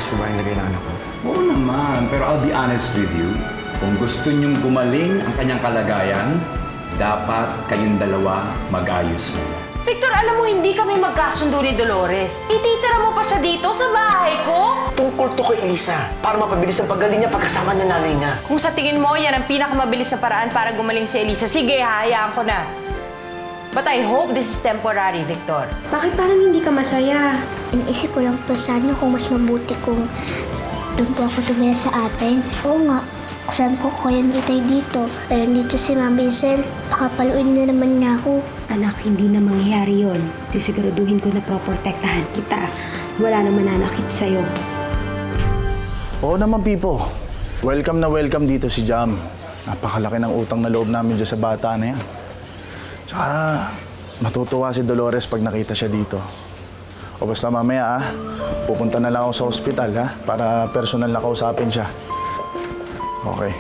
po ba yung lagay ng anak ko? Oo naman, pero I'll be honest with you. Kung gusto niyong gumaling ang kanyang kalagayan, dapat kayong dalawa mag-ayos mo. Victor, alam mo, hindi kami magkasundo ni Dolores. Ititira mo pa siya dito sa bahay ko? Tungkol to kay Elisa para mapabilis ang paggaling niya pagkasama ng nanay niya. Kung sa tingin mo, yan ang pinakamabilis na paraan para gumaling si Elisa, sige, hahayaan ko na. But I hope this is temporary, Victor. Bakit parang hindi ka masaya? Inisip ko lang po sana kung mas mabuti kung doon po ako tumira sa atin. Oo nga, kasama ko kayang itay dito. Pero dito si Mami Isel, pakapaluin na naman niya ako. Anak, hindi na mangyayari yon. Siguraduhin ko na proprotektahan kita. Wala na mananakit sa'yo. Oo naman, Pipo. Welcome na welcome dito si Jam. Napakalaki ng utang na loob namin dyan sa bata na yan. Tsaka, matutuwa si Dolores pag nakita siya dito. O basta mamaya, pupunta na lang ako sa ospital, para personal na kausapin siya. Okay.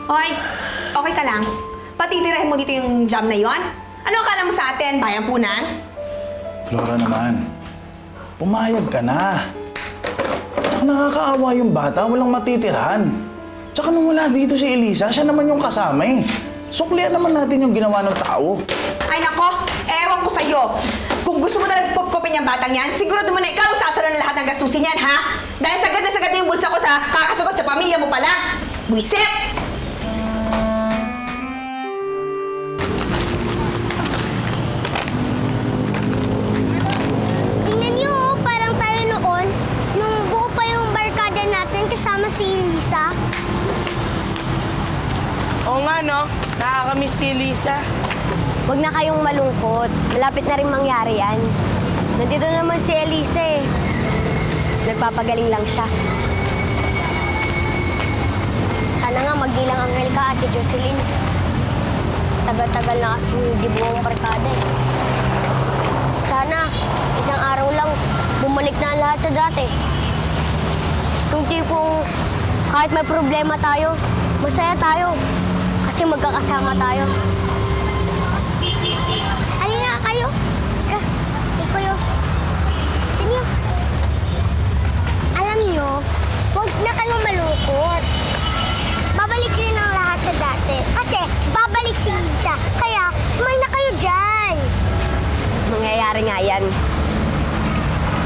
Hoy, okay ka lang? Patitirahin mo dito yung jam na yon? Ano akala mo sa atin? Bayampunan? Flora naman, pumayag ka na. Tsaka nakakaawa yung bata, walang matitirahan. Tsaka nung wala dito si Elisa, siya naman yung kasama eh. Suklian naman natin yung ginawa ng tao. Ay nako, ewan ko sa'yo. Kung gusto mo talagang kupkupin yung batang yan, sigurado mo na ikaw ang sasalo ng lahat ng gastusin yan, ha? Dahil sagad na yung bulsa ko sa kakasagot sa pamilya mo pala. Buisit! Tingnan niyo, parang tayo noon, nung buo pa yung barkada natin kasama si Elisa. Oo nga, no? Nakakamiss si Lisa. Huwag na kayong malungkot. Malapit na rin mangyari yan. Nandito naman si Elisa eh. Nagpapagaling lang siya. Sana nga magdilang anghel ka, Ate Jocelyn. Tagal-tagal na kasi hindi buong barkada eh. Sana, isang araw lang, bumalik na ang lahat sa dati. Yung tipong kahit may problema tayo, masaya tayo. Kasi magkakasama tayo. Halina kayo. Ikayo. Sinyo. Alam niyo, huwag na kayong malungkot. Babalik rin ang lahat sa dati. Kasi babalik si Lisa. Kaya, smile na kayo dyan. Mangyayari nga yan.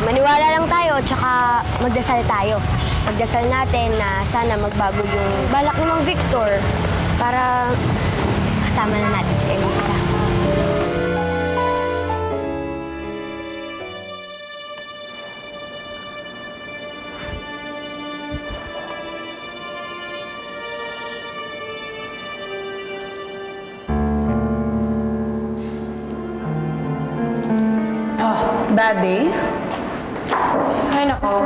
Maniwala lang tayo, tsaka magdasal tayo. Magdasal natin na sana magbago yung balak ni Mang Victor para kasama na natin si Elisa. Daddy? Ay, nako.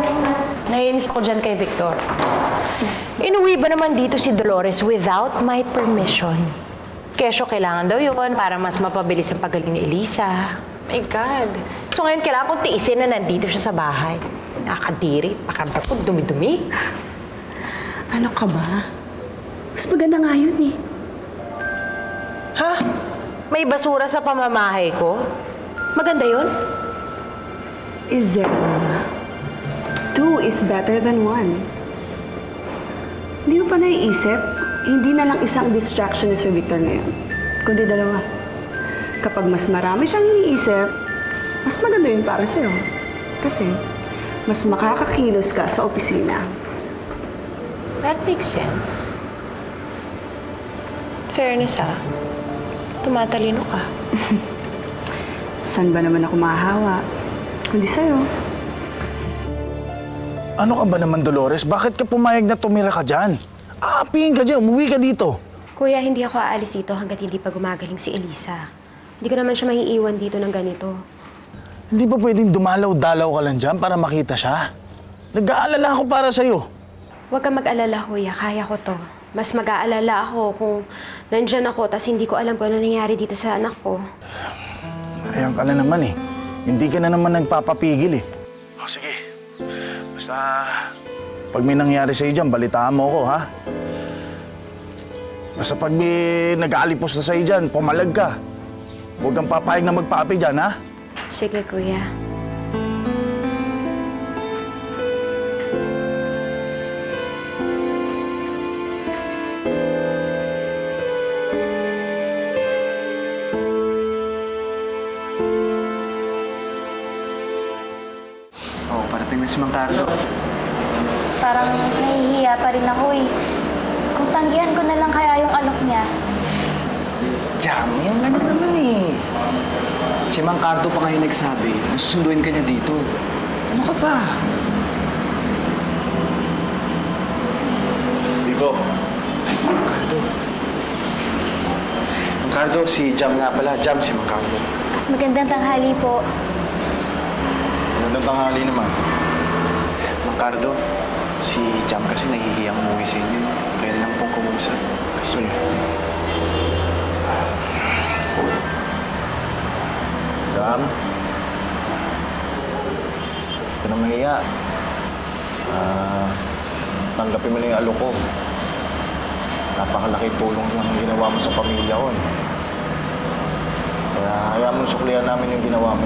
Naiinis ako dyan kay Victor. Inuwi ba naman dito si Dolores without my permission? Kesyo kailangan daw yun para mas mapabilis ang pagaling ni Elisa. My God. So ngayon kailangan kong tiisin na nandito siya sa bahay. Nakakadiri, pakarapot, dumi-dumi. Ano ka ba? Mas maganda nga yun eh. Ha? May basura sa pamamahay ko? Maganda yun? Izelda, 2 is better than 1. Hindi mo pa naiisip, hindi na lang isang distraction ni Sir Victor ngayon, kundi dalawa. Kapag mas marami siyang iniisip, mas maganda yun para sa'yo. Kasi, mas makakakilos ka sa opisina. That makes sense. Fairness tumatalino ka. San ba naman ako mahahawa? Kundi sa'yo. Ano ka ba naman, Dolores? Bakit ka pumayag na tumira ka dyan? Aapihin ka dyan, umuwi ka dito. Kuya, hindi ako aalis dito hanggat hindi pa gumagaling si Elisa. Hindi ko naman siya maiiwan dito ng ganito. Hindi ba pwedeng dumalaw-dalaw ka lang dyan para makita siya? Nag-aalala ako para sa'yo. Huwag kang mag-alala, kuya. Kaya ko to. Mas mag-aalala ako kung nandyan ako tas hindi ko alam kung ano nangyari dito sa anak ko. Ayan ka na naman eh. Hindi ka na naman nagpapapigil eh. O sige. Basta pag may nangyari sa'yo dyan, balitaan mo ako, ha? Basta pag may nag-aalipos na sa'yo dyan, pumalag ka. Huwag kang papayag na magpaapi dyan, ha? Sige, kuya. Cardo. Parang nahihiya pa rin ako eh. Kung tanggihan ko na lang kaya yung alok niya. Jam, yung ano naman eh. Si Mang Cardo pa ngayon nagsabi, susunduin ka niya dito. Ano ka pa? Vico, Mang Cardo. Mang Cardo, si Jam nga pala. Jam, si Mang Cardo. Magandang tanghali po. magandang tanghali naman. Mang Cardo, si Jam kasi nahihiyang umuwi sa inyo. Kaya lang pong kumusap. Sige. Jam? Huwag ka nang mahiya. Tanggapin mo na yung alok ko. Napakalaking tulong ng ginawa mo sa pamilya ko. Kaya hayaan mo suklihan namin yung ginawa mo.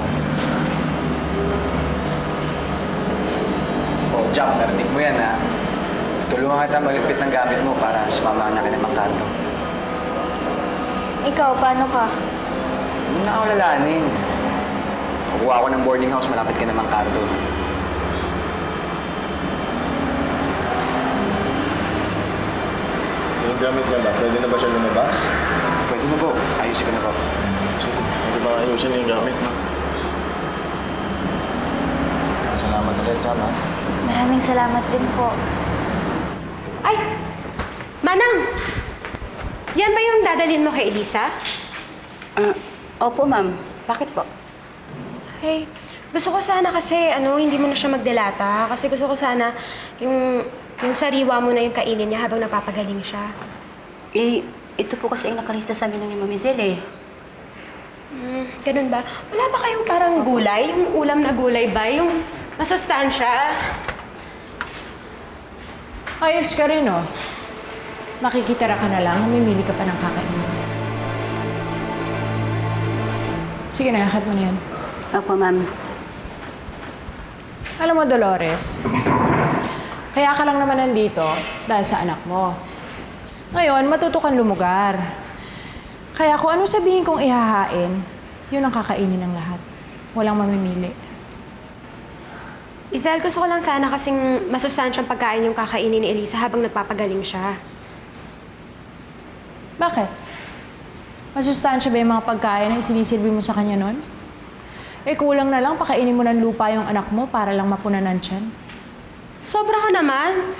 Oh, Jam, narinig mo yan ha. Tutulungan kita maglipit ng gamit mo para sumama na ka ng Mang Cardo. Ikaw, paano ka? Huwag na ako lalanin. Kukuha ako ng boarding house, malapit ka ng Mang Cardo. Yung gamit niya ba? Pwede na ba siya lumabas? Pwede na po. Ayusin ko na po. Sige. Pwede ba ayusin yung gamit mo? Salamat ulit, Jam, ha? Maraming salamat din po. Ay! Manang! Yan ba yung dadalhin mo kay Elisa? Opo, ma'am. Bakit po? Hey, gusto ko sana kasi, hindi mo na siya magdelata. Kasi gusto ko sana yung sariwa mo na yung kainin niya habang napapagaling siya. Eh, ito po kasi ang nakalista sa amin ng Mami Zel eh. Ganun ba? Wala ba kayong parang gulay? Yung ulam na gulay ba? Yung masustansya? Ayos ka rin, oh. Nakikitira ka na lang, namimili ka pa ng kakainin. Sige na, ikat mo na yan. Opo, ma'am. Alam mo, Dolores, kaya ka lang naman nandito dahil sa anak mo. Ngayon, matuto kang lumugar. Kaya kung ano sabihin kong ihahain, yun ang kakainin ng lahat. Walang mamimili. Isel, gusto ko lang sana kasing masustansyang pagkain yung kakainin ni Elisa habang nagpapagaling siya. Bakit? Masustansya ba yung mga pagkain na isinisilbi mo sa kanya nun? Eh, kulang na lang pakainin mo ng lupa yung anak mo para lang mapunanan tiyan. Sobra ka naman.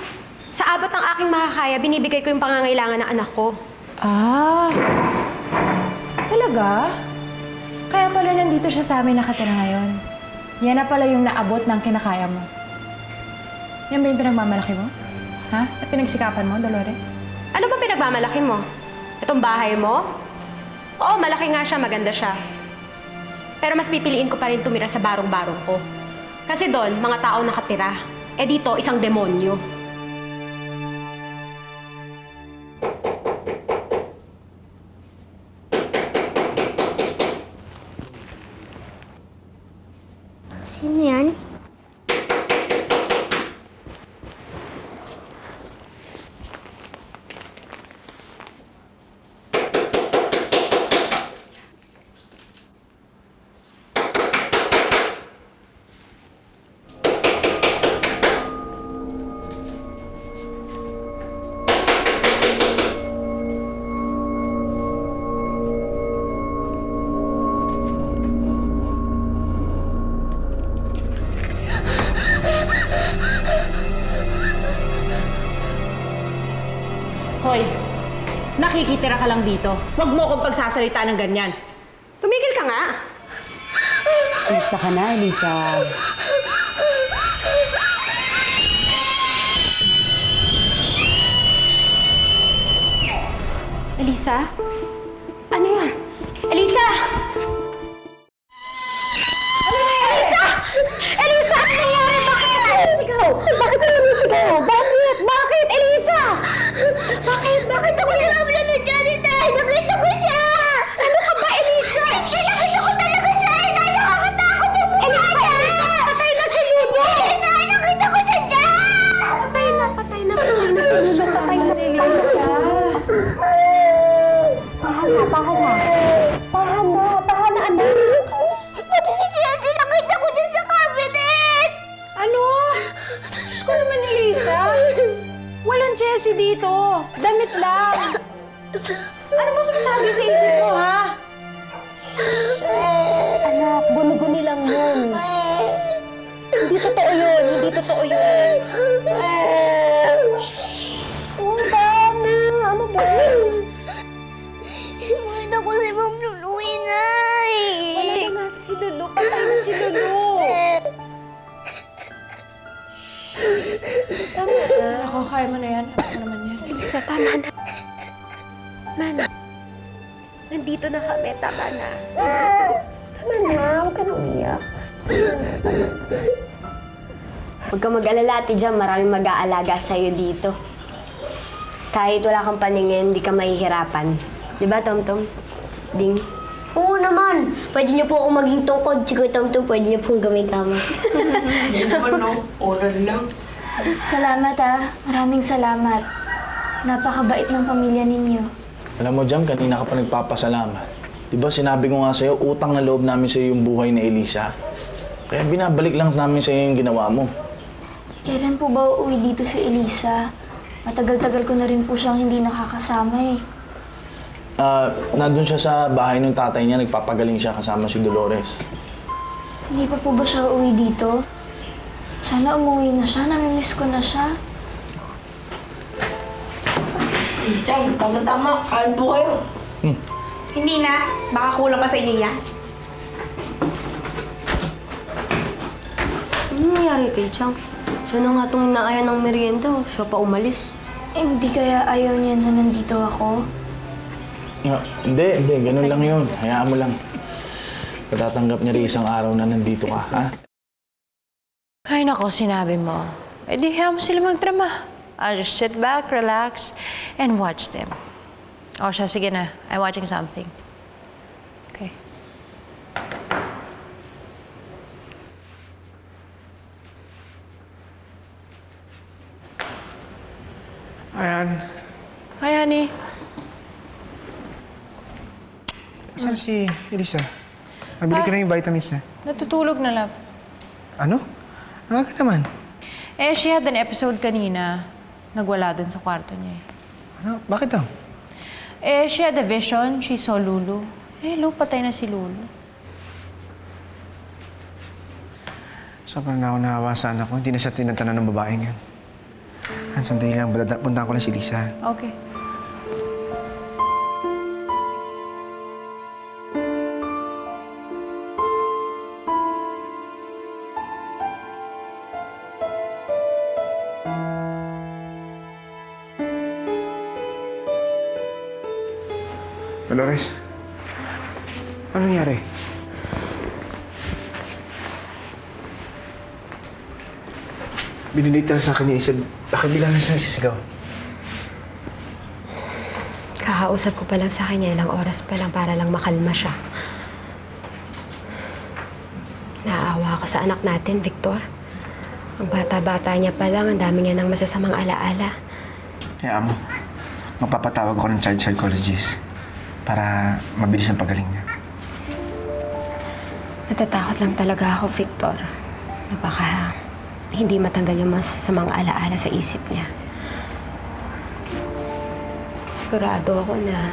Sa abot ng aking makakaya, binibigay ko yung pangangailangan ng anak ko. Ah, talaga? Kaya pala nandito siya sa amin nakatira ngayon. Yan na pala yung naabot ng kinakaya mo. Yan ba yung pinagmamalaki mo? Ha? Na pinagsikapan mo, Dolores? Ano ba pinagmamalaki mo? Itong bahay mo? Oo, malaki nga siya, maganda siya. Pero mas pipiliin ko pa rin tumira sa barong-barong ko. Kasi doon, mga tao nakatira. Eh dito, isang demonyo. Sino yan? Hoy, nakikitira ka lang dito. Huwag mo akong pagsasalita ng ganyan. Tumigil ka nga. Elisa ka na, Elisa. Elisa? Ano yun? Elisa! Ano na yan? Elisa! Elisa! Ano nangyari? Bakit ka sumisigaw? Bakit ka sumisigaw? Bakit? Bakit, Elisa? Bakit? Bakit ako sinabla ni Janita? Nakita ko siya! Ano ka ba, Elisa? Nakita ko talaga siya! Dahil nakakatakot yung mukha niya! Patay na si Ludo! Nakita ko siya dyan! Patay na si Ludo! Patay na, Elisa! Tahan na, anak. Pati si Jenji, nakita ko dyan sa cabinet. Ano? Chelsea dito? Damit lang. Ano ba sumasabi sa isip mo, ha? Anak, guni-guni lang yun. Hindi totoo yun. Hindi totoo yun. Ano ba? Hindi na ko si Ma'am Lulu, Inay. Wala na nga si Lulu. Patay na si Lulu. Tama na. Ako, kaya mo na yan. Ano ko naman yan? Elisa, tama na. Man, nandito na kami. Tama na. Tama na. Huwag ka na umiyak. Huwag kang mag-alala, Ate Jam. Maraming mag-aalaga sa'yo dito. Kahit wala kang paningin, hindi ka mahihirapan. Di ba, Tom-Tom? Ding? Oo naman. Pwede niyo po ako maging tungkod. Si Kuya Tom-Tom, pwede niyo pong gawing kama. Salamat Maraming salamat. Napakabait ng pamilya ninyo. Alam mo, Jam, kanina ka pa nagpapasalamat. Di ba sinabi ko nga sa'yo, utang na loob namin sa'yo yung buhay ni Elisa. Kaya binabalik lang namin sa'yo yung ginawa mo. Kailan po ba uuwi dito si Elisa? Matagal-tagal ko na rin po siyang hindi nakakasama eh. Nandun siya sa bahay ng tatay niya, nagpapagaling siya kasama si Dolores. Hindi pa po ba siya uuwi dito? Sana umuwi na siya. Namimiss ko na siya. Chang, tama-tama. Kain po kayo. Hindi na. Baka kulang pa sa inyo yan. Ano nangyari kay Chang? Siya na nga itong inaaya ng merienda. Siya pa umalis. Hindi kaya ayaw niya na nandito ako? Hindi. Ganun lang yun. Hayaan mo lang. Patatanggap niya rin isang araw na nandito ka, ha? Ay, nako, sinabi mo. Eh, di hayaan mo sila magdrama. I'll just sit back, relax, and watch them. O siya, sige na. I'm watching something. Okay. Ayan. Hi, honey. Saan si Elisa? Nabili ko na yung vitamins na. Natutulog na, love. Ano? Ang aga naman. Eh, she had an episode kanina. Nagwala dun sa kwarto niya eh. Ano? Bakit daw? Eh, she had a vision. She saw Lulu. Eh, patay na si Lulu. Sobrang na ako nahawa sa anak ko. Hindi na siya tinatanan ng babaeng yan. Sandali lang. Puntahan ko lang si Lisa. Okay. Dolores, ano nangyari? Binilita sa akin ni Isab. Bakit bigla na siya nasisigaw? Kakausap ko pa lang sa kanya, ilang oras pa lang para lang makalma siya. Naaawa ako sa anak natin, Victor. Ang bata-bata niya pa lang, ang dami niya ng masasamang alaala. Kaya mo, magpapatawag ako ng child psychologist para mabilis ang pagaling niya. Natatakot lang talaga ako, Victor. Na baka hindi matanggal yung masasamang alaala sa isip niya. Sigurado ako na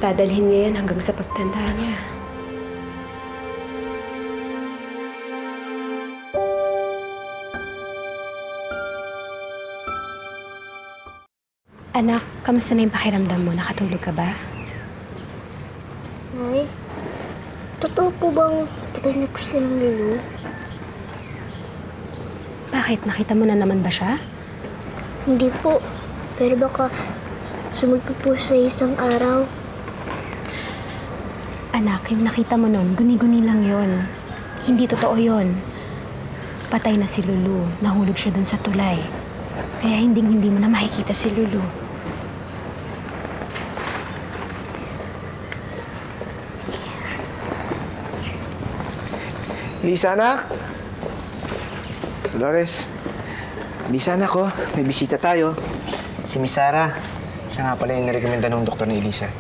dadalhin niya yan hanggang sa pagtanda niya. Anak, kamusta na yung pakiramdam mo? Nakatulog ka ba? Nay, totoo po bang patay na po silang Lulu? Bakit? Nakita mo na naman ba siya? Hindi po. Pero baka sumulpo po sa isang araw. Anak, yung nakita mo nun, guni-guni lang yon. Hindi totoo yon. Patay na si Lulu. Nahulog siya dun sa tulay. Kaya hindi mo na makikita si Lulu. Lisa, anak! Dolores, Lisa, anak ko. May bisita tayo. Si Miss Sarah. Siya nga pala yung narekomenda ng doktor ni Elisa.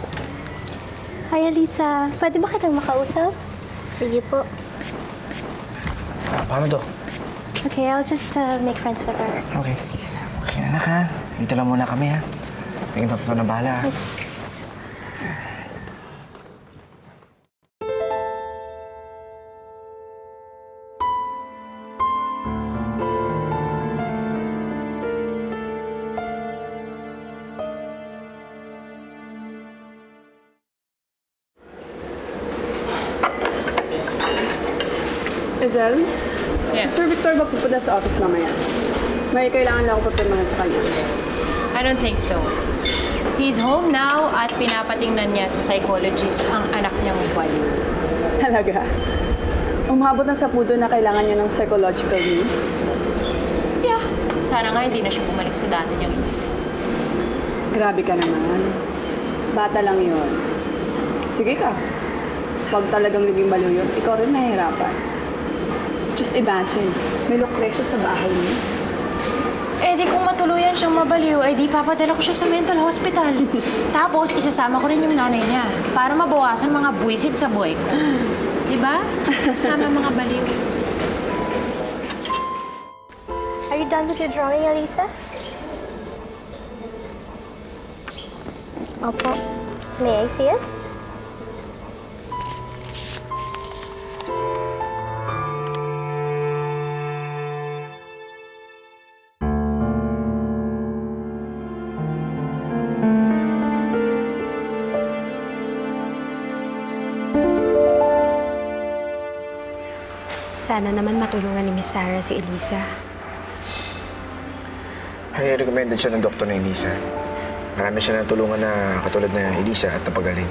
Hi, Elisa. Pwede ba kitang makausap? Sige po. Paano to? Okay, I'll just make friends with her. Okay. Okay, anak ha. Dito lang muna kami, ha? Tingin na na bahala, ha? Ezel? Yes. Sir Victor ba pupunta sa office mamaya? May kailangan lang ako papirmahan sa kanya. I don't think so. He's home now at pinapatingnan niya sa psychologist ang anak niyang baliw. Talaga? Umabot na sa punto na kailangan niya ng psychological leave? Yeah. Sana nga hindi na siya bumalik sa dati niyang isip. Grabe ka naman. Bata lang yon. Sige ka. Pag talagang naging baliw yun, ikaw rin mahihirapan. Just imagine, may Lucrecia sa bahay niya. Eh di kung matuluyan siyang mabaliw, eh di papadala ko siya sa mental hospital. Tapos isasama ko rin yung nanay niya para mabawasan mga buwisit sa buhay ko. Diba? Sama mga baliw. Are you done with your drawing, Elisa? Opo. May I see it? Sana naman matulungan ni Miss Sarah si Elisa. Ay, recommended siya ng doktor na Elisa. Marami siya natulungan na katulad na Elisa at napagaling.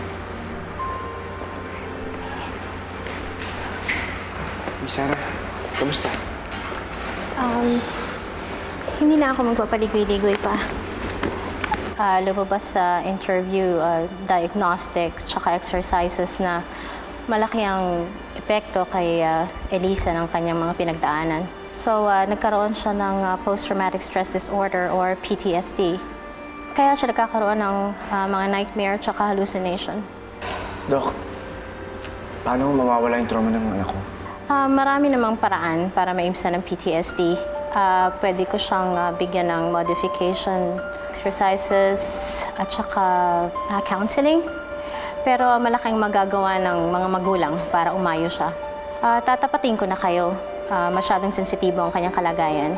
Miss Sarah, kamusta? Hindi na ako magpapaligoy-ligoy pa. Lumabas sa interview, diagnostics, tsaka exercises na malaki ang epekto kay Elisa ng kanyang mga pinagdaanan. So, nagkaroon siya ng post-traumatic stress disorder or PTSD. Kaya siya nagkakaroon ng mga nightmare tsaka hallucination. Dok, paano mawawala yung trauma ng anak ko? Marami namang paraan para maibsan ng PTSD. Pwede ko siyang bigyan ng modification exercises at saka counseling. Pero malaking magagawa ng mga magulang para umayo siya. Tatapatin ko na kayo. Masyadong sensitibo ang kanyang kalagayan.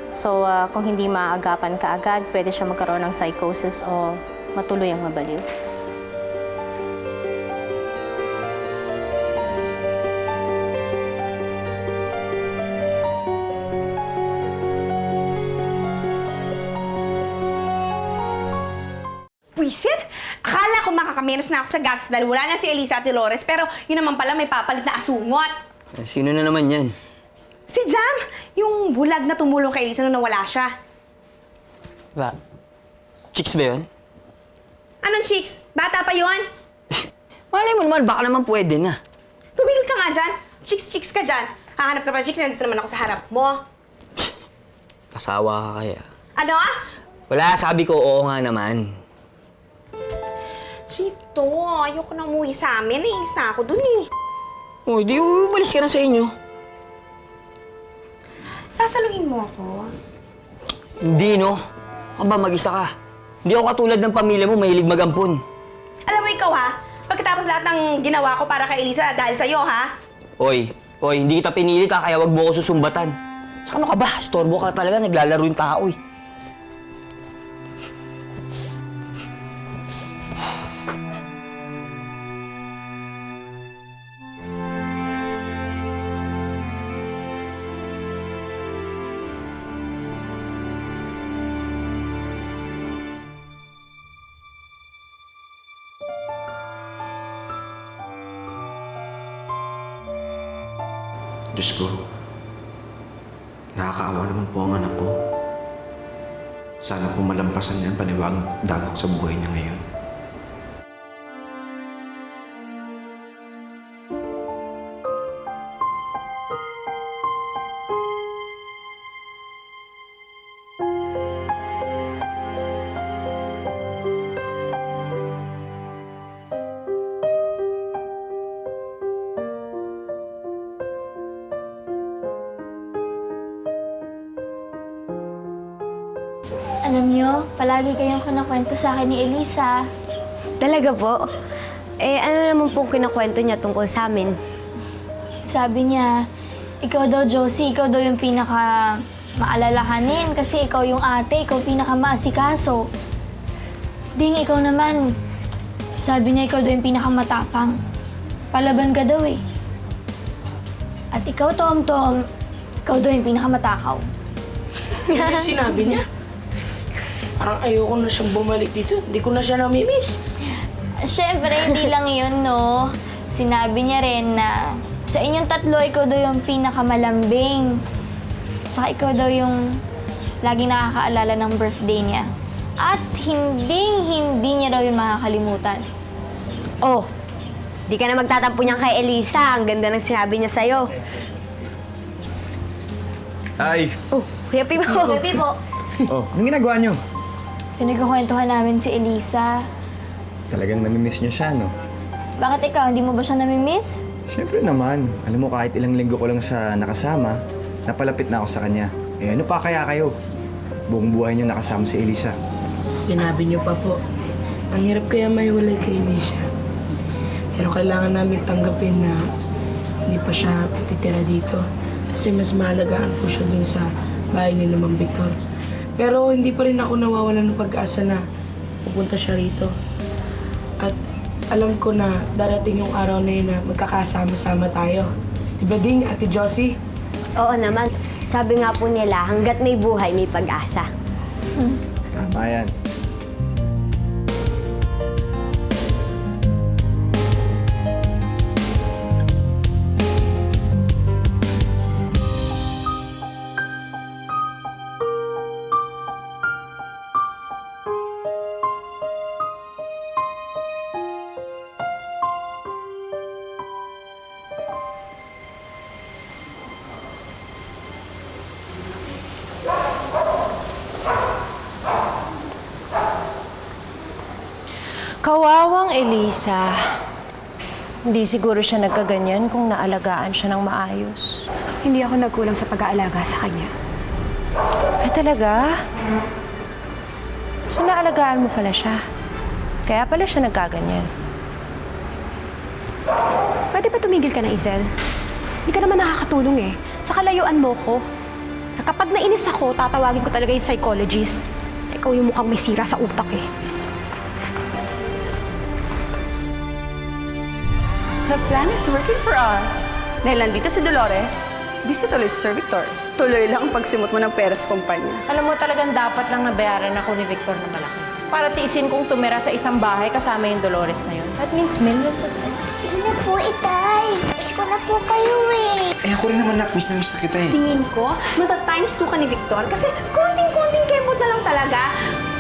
So, kung hindi maagapan kaagad, pwede siya magkaroon ng psychosis o matuluyang mabaliw. Puisit! Akala ko makakamenos na ako sa gastos dahil wala na si Elisa at Dolores, pero yun naman pala may papalit na asungot. Sino na naman yan? Si Jam! Yung bulag na tumulong kay Elisa nung nawala siya. Ba? Chicks ba yun? Anong chicks? Bata pa yun? Malay mo naman, baka naman pwede na. Tumigil ka nga dyan. Chicks ka dyan. Hahanap ka pa ng chicks, nandito naman ako sa harap mo. Pasawa ka kaya. Ano? Wala, sabi ko oo nga naman. Chito, ayoko na umuwi sa amin. Naiis na ako dun eh. O, di umalis ka na sa inyo. Sasaluhin mo ako. Hindi, no? Ka ba, mag-isa ka? Hindi ako katulad ng pamilya mo, mahilig magampon. Alam mo ikaw ha, pagkatapos lahat ng ginawa ko para kay Elisa dahil sa'yo ha? Oy, hindi kita pinilit ha, kaya wag mo ako susumbatan. Saka ano ka ba? Storbo ka talaga, naglalaro yung tao eh. Diyos ko, nakakaawa naman po ang anak ko. Sana po malampasan niya ang panibagang dagok sa buhay niya ngayon. Alam niyo nyo, palagi kayong kinakwento sa akin ni Elisa. Talaga po? Ano naman pong kinakwento niya tungkol sa amin? Sabi niya, ikaw daw, Josie, ikaw daw yung pinaka maalalahanin kasi ikaw yung ate, ikaw pinaka maasikaso. Ding, ikaw naman, sabi niya ikaw daw yung pinaka matapang. Palaban ka daw eh. At ikaw, Tom, ikaw daw yung pinaka matakaw. Ano sinabi niya? Parang ayoko na siyang bumalik dito. Hindi ko na siya namimiss. Siyempre, hindi lang yun, no? Sinabi niya rin na sa inyong tatlo, ikaw daw yung pinakamalambing. Tsaka ikaw daw yung laging nakakaalala ng birthday niya. At hindi niya daw yung makakalimutan. Oh, di ka na magtatampo niyan kay Elisa. Ang ganda ng sinabi niya sa'yo. Ay! Oh, Kuya Pipo. Kuya Pipo. Oh, anong ginagawa niyo? Pinagkukwentuhan namin si Elisa. Talagang namimiss niyo siya, no? Bakit ikaw, hindi mo ba siya namimiss? Siyempre naman. Alam mo, kahit ilang linggo ko lang siya nakasama, napalapit na ako sa kanya. Eh, ano pa kaya kayo? Buong buhay niyo nakasama si Elisa. Sinabi niyo pa po. Ang hirap kaya maiwalay kay Elisa. Pero kailangan namin tanggapin na hindi pa siya titira dito. Kasi mas mahalagaan po siya dun sa bahay ni Mang Victor. Pero hindi pa rin ako nawawalan ng pag-asa na pupunta siya rito. At alam ko na darating yung araw na yun na magkakasama-sama tayo. Diba ding, Ate Josie? Oo naman. Sabi nga po nila, hanggat may buhay, may pag-asa. Tama yan. Kawawang Elisa. Hindi siguro siya nagkaganyan kung naalagaan siya ng maayos. Hindi ako nagkulang sa pag-aalaga sa kanya. Ay, talaga? So, naalagaan mo pala siya. Kaya pala siya nagkaganyan. Pwede ba tumigil ka na, Izel? Hindi ka naman nakakatulong eh. Sa kalayuan mo ko. Kapag nainis ako, tatawagin ko talaga yung psychologist. Ikaw yung mukhang may sira sa utak eh. The plan is working for us. Dahil nandito si Dolores, busy tuloy si Sir Victor. Tuloy lang ang pagsimot mo ng pera sa kumpanya. Alam mo, talagang dapat lang nabayaran ako ni Victor na malaki. Para tiisin kong tumira sa isang bahay kasama yung Dolores na yun. That means millions of pesos. Sige na po, Itay. Miss ko na po kayo eh. Eh, ako rin naman, Nak. Miss na kita eh. Tingin ko, mata-times 2 ka ni Victor kasi konting-konting kembot na lang talaga.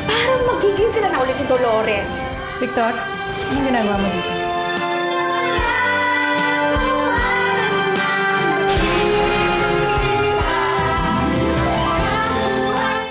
Parang magiging sila na ulit ni Dolores. Victor, anong ginagawa mo dito?